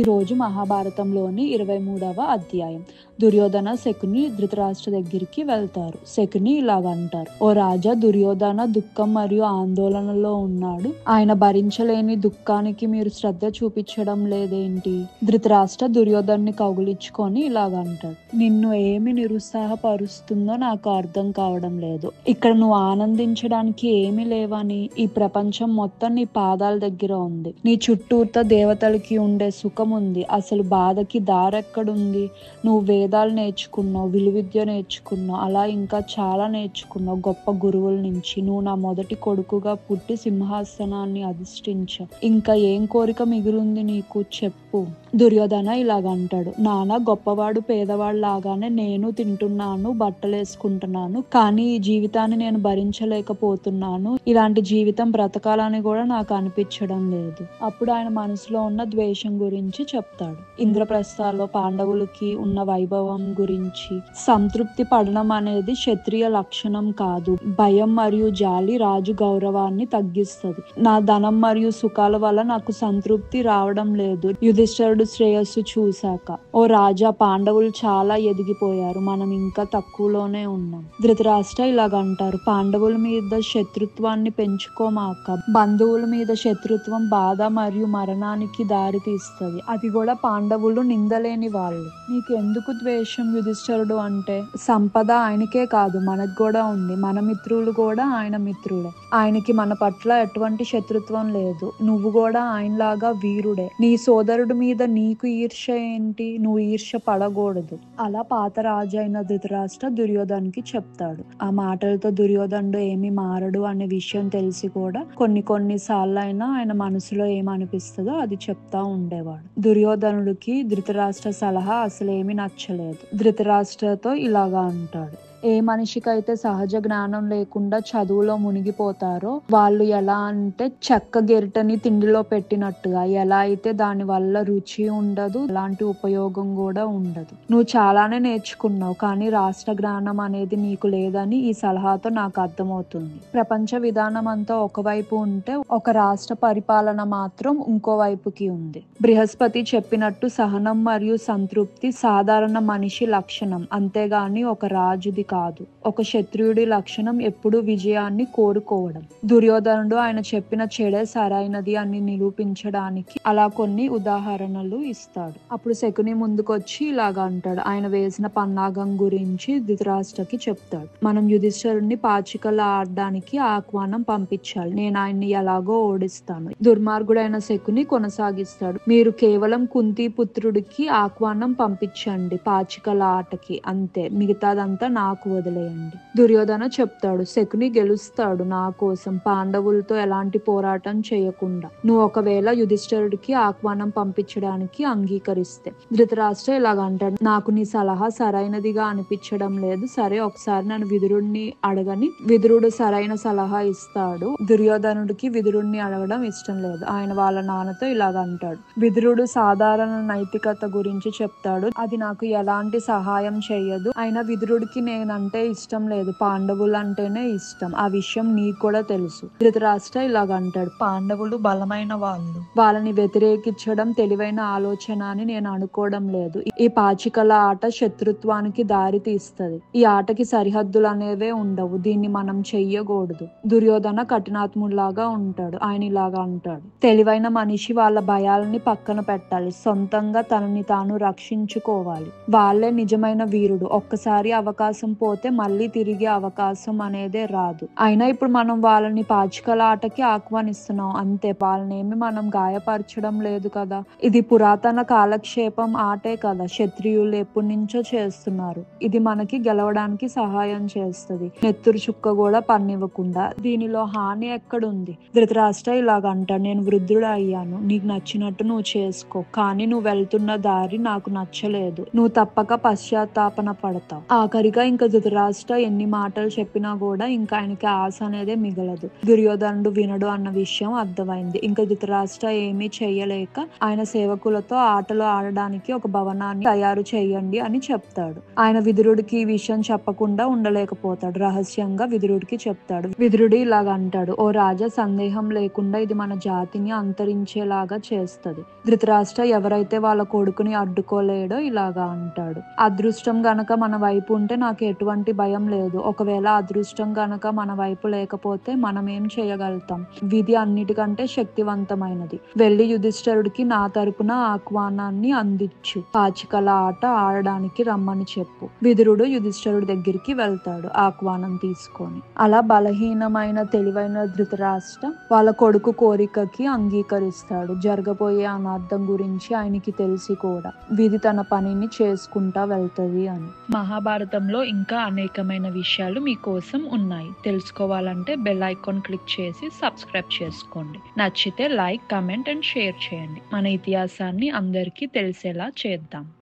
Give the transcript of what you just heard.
ఈ రోజు మహాభారతంలోని 23వ అధ్యాయం. దుర్యోధన శకుని ధృతరాష్ట్ర దగ్గరికి వెళ్తారు. శకుని ఇలాగంటారు: ఓ రాజా, దుర్యోధన దుఃఖం మరియు ఆందోళనలో ఉన్నాడు. ఆయన భరించలేని దుఃఖానికి మీరు శ్రద్ధ చూపించడం లేదేంటి? ధృతరాష్ట్ర దుర్యోధన్ని కౌగిలించుకొని ఇలాగంటాడు: నిన్ను ఏమి నిరుత్సాహపరుస్తుందో నాకు అర్థం కావడం లేదు. ఇక్కడ నువ్వు ఆనందించడానికి ఏమి లేవని ఈ ప్రపంచం మొత్తం నీ పాదాల దగ్గర ఉంది. నీ చుట్టూత దేవతలకి ఉండే సుఖం ఉంది. అసలు బాధకి దారెక్కడుంది? నువ్వు వేదాలు నేర్చుకున్నావు, విలువిద్య నేర్చుకున్నావు, అలా ఇంకా చాలా నేర్చుకున్నావు గొప్ప గురువుల నుంచి. నువ్వు నా మొదటి కొడుకుగా పుట్టి సింహాసనాన్ని అధిష్ఠించావు. ఇంకా ఏం కోరిక మిగిలింది నీకు? చెప్పు. దుర్యోధన ఇలాగంటాడు: నాన్న, గొప్పవాడు పేదవాడు లాగానే నేను తింటున్నాను, బట్టలేసుకుంటున్నాను, కానీ ఈ జీవితాన్ని నేను భరించలేకపోతున్నాను. ఇలాంటి జీవితం బ్రతకాలని కూడా నాకు అనిపించడం లేదు. అప్పుడు ఆయన మనసులో ఉన్న ద్వేషం గురించి చెప్తాడు. ఇంద్రప్రస్థాల్లో పాండవులకి ఉన్న వైభవం గురించి. సంతృప్తి పడడం అనేది క్షత్రియ లక్షణం కాదు. భయం మరియు జాలి రాజు గౌరవాన్ని తగ్గిస్తుంది. నా ధనం మరియు సుఖాల వల్ల నాకు సంతృప్తి రావడం లేదు యుధిష్ఠిరుడు శ్రేయస్సు చూశాక. ఓ రాజా, పాండవులు చాలా ఎదిగిపోయారు, మనం ఇంకా తక్కువలోనే ఉన్నాం. ధృతరాష్ట్ర ఇలాగంటారు: పాండవుల మీద శత్రుత్వాన్ని పెంచుకోమాక. బంధువుల మీద శత్రుత్వం బాధ మరియు మరణానికి దారి తీస్తుంది. అది కూడా పాండవులు నిందలేని వాళ్ళు. నీకు ఎందుకు ద్వేషం యుధిష్ఠిరుడు అంటే? సంపద ఆయనకే కాదు, మనకు కూడా ఉంది. మన మిత్రులు కూడా ఆయన మిత్రుడే. ఆయనకి మన పట్ల ఎటువంటి శత్రుత్వం లేదు. నువ్వు కూడా ఆయనలాగా వీరుడే. నీ సోదరుడి మీద నీకు ఈర్ష్య ఏంటి? నువ్వు ఈర్ష్య పడకూడదు. అలా పాత రాజు అయిన ధృతరాష్ట్ర దుర్యోధన్కి చెప్తాడు. ఆ మాటలతో దుర్యోధనుడు ఏమి మారడు అనే విషయం తెలిసి కూడా కొన్ని సార్లు అయినా ఆయన మనసులో ఏమనిపిస్తుందో అది చెప్తా ఉండేవాడు. దుర్యోధనుడికి ధృతరాష్ట్ర సలహా అసలేమి నచ్చలేదు. ధృతరాష్ట్రతో ఇలాగా అంటాడు: ఏ మనిషికైతే సహజ జ్ఞానం లేకుండా చదువులో మునిగిపోతారో వాళ్ళు ఎలా అంటే చెక్క గెరిటని తిండిలో పెట్టినట్టుగా. ఎలా అయితే దాని వల్ల రుచి ఉండదు, ఎలాంటి ఉపయోగం కూడా ఉండదు. నువ్వు చాలానే నేర్చుకున్నావు, కానీ రాష్ట్ర జ్ఞానం అనేది నీకు లేదని ఈ సలహాతో నాకు అర్థమవుతుంది. ప్రపంచ విధానం అంతా ఒకవైపు ఉంటే ఒక రాష్ట్ర పరిపాలన మాత్రం ఇంకో వైపుకి ఉంది. బృహస్పతి చెప్పినట్టు సహనం మరియు సంతృప్తి సాధారణ మనిషి లక్షణం, అంతేగాని ఒక రాజుది కాదు. ఒక క్షత్రియుడి లక్షణం ఎప్పుడూ విజయాన్ని కోరుకోవడం. దుర్యోధనుడు ఆయన చెప్పిన చెడే సరైనది అని నిరూపించడానికి అలా కొన్ని ఉదాహరణలు ఇస్తాడు. అప్పుడు శకుని ముందుకొచ్చి ఇలాగ అంటాడు. ఆయన వేసిన పన్నాగం గురించి ధృతరాష్ట్రకి చెప్తాడు. మనం యుధిష్ఠిరుడిని పాచికలు ఆడడానికి ఆహ్వానం పంపించాలి. నేను ఆయన్ని ఎలాగో ఓడిస్తాను. దుర్మార్గుడైన శకుని కొనసాగిస్తాడు: మీరు కేవలం కుంతి పుత్రుడికి ఆహ్వానం పంపించండి పాచికల ఆటకి, అంతే. మిగతాదంతా నాకు వదిలేయండి. దుర్యోధన చెప్తాడు: శకుని గెలుస్తాడు నా కోసం, పాండవులతో ఎలాంటి పోరాటం చేయకుండా. నువ్వు ఒకవేళ యుధిష్ఠిరుడికి ఆహ్వానం పంపించడానికి అంగీకరిస్తే. ధృతరాష్ట్ర ఇలాగంటాడు: నాకు నీ సలహా సరైనదిగా అనిపించడం లేదు. సరే, ఒకసారి నన్ను విదురుడిని అడగని. విదురుడు సరైన సలహా ఇస్తాడు. దుర్యోధనుడికి విదురుడిని అడగడం ఇష్టం లేదు. ఆయన వాళ్ళ నాన్నతో ఇలాగంటాడు. విదురుడు సాధారణ నైతికత గురించి చెప్తాడు. అది నాకు ఎలాంటి సహాయం చేయదు. అయినా విదురుడికి నేనంటే ఇష్టం లేదు, పాండవులు అంటేనే ఇష్టం. ఆ విషయం నీకు కూడా తెలుసు. ధృతరాష్ట్ర ఇలాగంటాడు: పాండవులు బలమైన వాళ్ళు, వాళ్ళని వ్యతిరేకించడం తెలివైన ఆలోచన అని నేను అనుకోవడం లేదు. ఈ పాచికల ఆట శత్రుత్వానికి దారి తీస్తుంది. ఈ ఆటకి సరిహద్దులు అనేవే ఉండవు. దీన్ని మనం చెయ్యకూడదు. దుర్యోధన కఠినాత్ములాగా ఉంటాడు. ఆయన ఇలాగా అంటాడు: తెలివైన మనిషి వాళ్ళ భయాలని పక్కన పెట్టాలి, సొంతంగా తనని తాను రక్షించుకోవాలి. వాళ్ళే నిజమైన వీరుడు. ఒక్కసారి అవకాశం పోతే మళ్ళీ తిరిగే అవకాశం అనేదే రాదు. అయినా ఇప్పుడు మనం వాళ్ళని పాచికల ఆటకి ఆహ్వానిస్తున్నాం, అంతే. వాళ్ళనేమి మనం గాయపరచడం లేదు కదా. ఇది పురాతన కాలక్షేపం ఆటే కదా, క్షత్రియులు ఎప్పటి నుంచో చేస్తున్నారు. ఇది మనకి గెలవడానికి సహాయం చేస్తుంది, నెత్తురు చుక్క కూడా పన్నివ్వకుండా. దీనిలో హాని ఎక్కడుంది? ధృతరాష్ట్ర ఇలాగంటాడు: నేను వృద్ధుడు అయ్యాను, నీకు నచ్చినట్టు నువ్వు చేసుకో, కానీ నువ్వు వెళ్తున్న దారి నాకు నచ్చలేదు. నువ్వు తప్పక పశ్చాత్తాపన పడతావు. ఆఖరిగా ఇంకా ధృతరాష్ట్ర ఎన్ని మాటలు చెప్పినా కూడా ఇంకా ఆయనకి ఆశ అనేదే మిగలదు. దుర్యోధనుడు వినడు అన్న విషయం అర్థమైంది. ఇంకా ధృతరాష్ట్ర ఏమీ చెయ్యలేక ఆయన సేవకులతో ఆటలు ఆడడానికి ఒక భవనాన్ని తయారు చేయండి అని చెప్తాడు. ఆయన విదురుడికి ఈ విషయం చెప్పకుండా ఉండలేకపోతాడు. రహస్యంగా విదురుడికి చెప్తాడు. విదురుడు ఇలాగ అంటాడు, ఓ రాజా, సందేహం లేకుండా ఇది మన జాతిని అంతరించేలాగా చేస్తది. ధృతరాష్ట్ర ఎవరైతే వాళ్ళ కొడుకుని అడ్డుకోలేడో ఇలాగా అంటాడు. అదృష్టం గనక మన వైపు ఉంటే నాకు ఎటువంటి భయం లేదు. ఒకవేళ అదృష్టం గనక మన వైపు లేకపోతే మనం ఏం చేయగలుగుతాం? విధి అన్నిటికంటే శక్తివంతమైనది. వెళ్లి యుధిష్ఠిరుడికి నా తరపున ఆహ్వానాన్ని అందించు. పాచికల ఆట ఆడడానికి రమ్మని చెప్పు. విదురుడు యుధిష్ఠిరుడి దగ్గరికి వెళ్తాడు ఆహ్వానం తీసుకొని. అలా బలహీనమైన తెలివైన ధృతరాష్ట్ర వాళ్ళ కొడుకు కోరికకి అంగీకరిస్తాడు. జరగబోయే అనార్థం గురించి ఆయనకి తెలిసి కూడా విధి తన పనిని చేసుకుంటా వెళ్తది అని. మహాభారతంలో ఇంకా అనేకమైన విషయాలు మీకోసం ఉన్నాయి. తెలుసుకోవాలంటే బెల్ ఐకాన్ క్లిక్ చేసి సబ్స్క్రైబ్ చేసుకోండి. నచ్చితే లైక్, కమెంట్ అండ్ షేర్ చేయండి. మన ఇతిహాసాన్ని అందరికీ తెలిసేలా చేద్దాం.